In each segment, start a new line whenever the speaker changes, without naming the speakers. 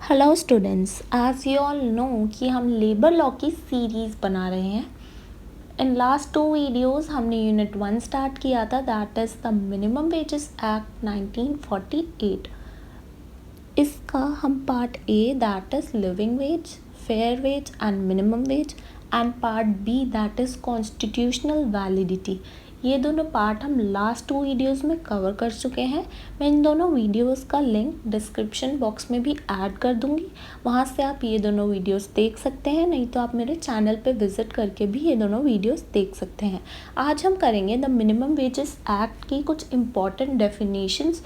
Hello students, as you all know कि हम labour law की सीरीज़ बना रहे हैं। इन लास्ट 2 वीडियोस हमने यूनिट 1 स्टार्ट किया था, that is the minimum wages act 1948। इसका हम part A that is living wage, fair wage and minimum wage and part B that is constitutional validity, ये दोनों पार्ट हम लास्ट 2 वीडियोस में cover कर चुके हैं। मैं इन दोनों वीडियोस का लिंक डिस्क्रिप्शन बॉक्स में भी ऐड कर दूंगी, वहाँ से आप ये दोनों वीडियोस देख सकते हैं, नहीं तो आप मेरे चैनल पे विज़िट करके भी ये दोनों वीडियोस देख सकते हैं। आज हम करेंगे द मिनिमम वेजेस एक्ट की कुछ इम्पॉर्टेंट डेफिनेशंस।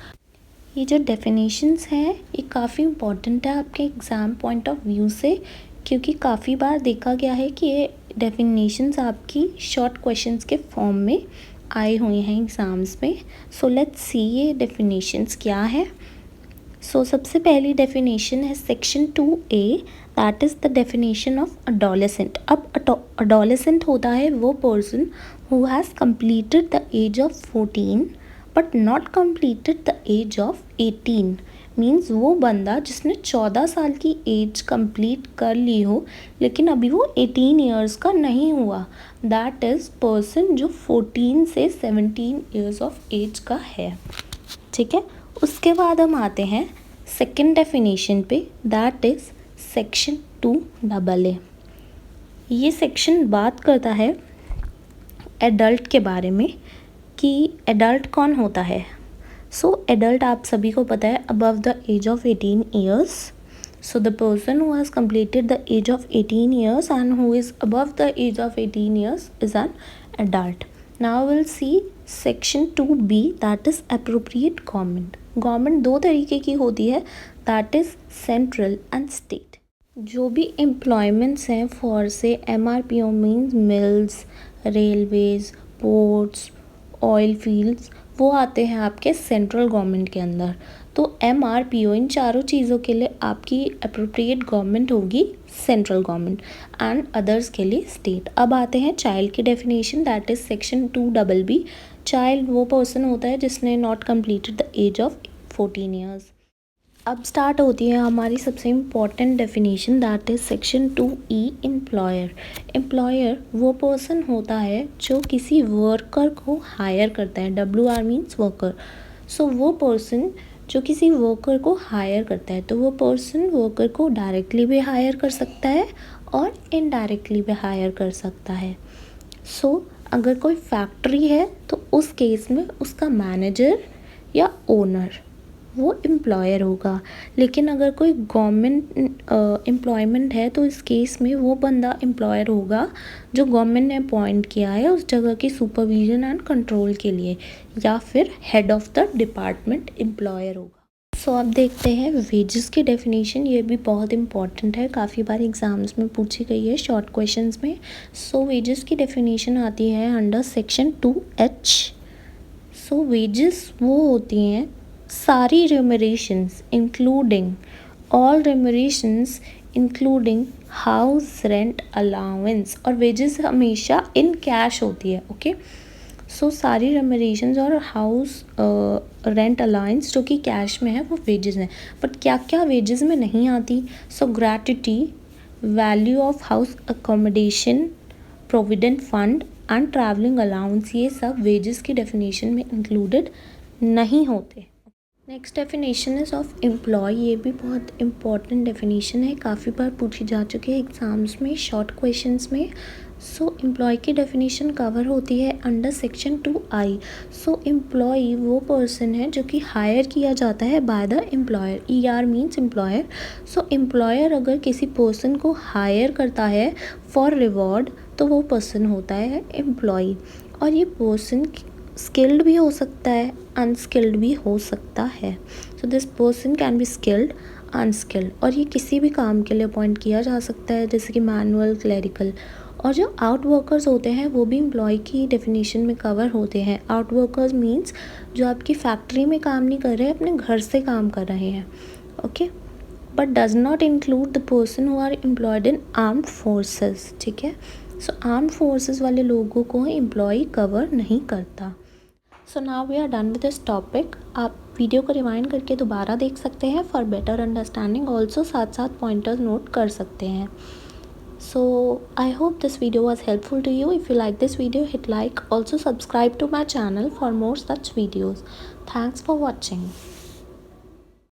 ये जो डेफिनेशंस हैं ये काफ़ी इम्पॉर्टेंट है आपके एग्ज़ाम पॉइंट ऑफ व्यू से, क्योंकि काफ़ी बार देखा गया है कि ये डेफिनेशंस आपकी शॉर्ट क्वेश्चंस के फॉर्म में आए हुए हैं एग्ज़ाम्स में। सो लेट्स सी ये डेफिनेशंस क्या है। सो सबसे पहली डेफिनेशन है section 2A, that is the definition of adolescent. अब अडोलेसेंट होता है वो person who has completed the age of 14 but not completed the age of 18। Means वो बंदा जिसने 14 साल की एज कंप्लीट कर ली हो लेकिन अभी वो 18 ईयर्स का नहीं हुआ, दैट इज़ पर्सन जो 14 से 17 ईयर्स ऑफ एज का है। ठीक है, उसके बाद हम आते हैं सेकंड डेफिनेशन पे, दैट इज़ सेक्शन 2AA। ये सेक्शन बात करता है एडल्ट के बारे में कि एडल्ट कौन होता है। सो एडल्ट आप सभी को पता है above the age of 18 years. So the person who has completed the age of 18 years and who is above the age of 18 years is an adult. Now will see section 2B, that is appropriate government. Government दो तरीके की होती है, that is central and state. जो भी employments हैं for say MRPO means mills, railways, ports, oil fields, वो आते हैं आपके सेंट्रल गवर्नमेंट के अंदर। तो MRPO इन चारों चीज़ों के लिए आपकी अप्रोप्रिएट गवर्नमेंट होगी सेंट्रल गवर्नमेंट एंड अदर्स के लिए स्टेट। अब आते हैं चाइल्ड की definition, that is section 2BB। Child वो पर्सन होता है जिसने not completed the age of 14 years. अब स्टार्ट होती है हमारी सबसे important definition, that is section 2E employer. Employer वो पर्सन होता है जो किसी वर्कर को हायर करता है। WR means worker. सो वो पर्सन जो किसी वर्कर को हायर करता है, तो वो पर्सन वर्कर को डायरेक्टली भी हायर कर सकता है और इनडायरेक्टली भी हायर कर सकता है। सो अगर कोई फैक्ट्री है तो उस केस में उसका मैनेजर या ओनर वो एम्प्लॉयर होगा। लेकिन अगर कोई गवर्नमेंट एम्प्लॉयमेंट है तो इस केस में वो बंदा एम्प्लॉयर होगा जो गवर्नमेंट ने अपॉइंट किया है उस जगह की सुपरविजन एंड कंट्रोल के लिए, या फिर head of the department employer होगा। सो अब देखते हैं वेजेस की डेफिनेशन। ये भी बहुत इंपॉर्टेंट है, काफ़ी बार एग्जाम्स में पूछी गई है शॉर्ट क्वेश्चंस में। सो वेजेस की डेफिनेशन आती है अंडर सेक्शन 2H। सो वेजेस वो होती हैं सारी remunerations including all remunerations including house rent allowance, और वेजेस हमेशा इन कैश होती है। ओके, सो सारी रेम्यूनरेशंस और हाउस रेंट अलाउंस जो कि कैश में है वो वेजेस हैं। बट क्या क्या वेजेस में नहीं आती? So gratuity, value of house accommodation, provident fund and travelling allowance, ये सब वेजेस की डेफिनेशन में इंक्लूडेड नहीं होते। Next definition is of employ. ये भी बहुत इंपॉर्टेंट डेफिनेशन है, काफ़ी बार पूछी जा चुकी है एग्ज़ाम्स में शॉर्ट क्वेश्चंस में। सो एम्प्लॉय की डेफिनेशन कवर होती है अंडर सेक्शन 2I। सो एम्प्लॉय वो पर्सन है जो कि हायर किया जाता है by the employer. ER means employer. So employer अगर किसी पर्सन को हायर करता है फॉर रिवॉर्ड तो वो पर्सन होता है एम्प्लॉय। और ये पर्सन स्किल्ड भी हो सकता है, अनस्किल्ड भी हो सकता है। So this person can be skilled, unskilled, और ये किसी भी काम के लिए अपॉइंट किया जा सकता है जैसे कि मैनुअल, क्लरिकल। और जो आउट वर्कर्स होते हैं वो भी एम्प्लॉय की डेफिनेशन में कवर होते हैं। आउट वर्कर्स मीन्स जो आपकी फैक्ट्री में काम नहीं कर रहे हैं, अपने घर से काम कर रहे हैं। Okay, but does not include the person who are employed in armed forces. ठीक है, सो आर्म्ड फोर्सेस वाले लोगों को एम्प्लॉय कवर नहीं करता। So now we are done with this topic. आप वीडियो को रिवाइंड करके दोबारा देख सकते हैं फॉर बेटर अंडरस्टैंडिंग। ऑल्सो साथ साथ पॉइंटर्स नोट कर सकते हैं। So I hope this video was helpful to you. If you like this video, hit like. Also subscribe to my channel for more such videos. Thanks for watching.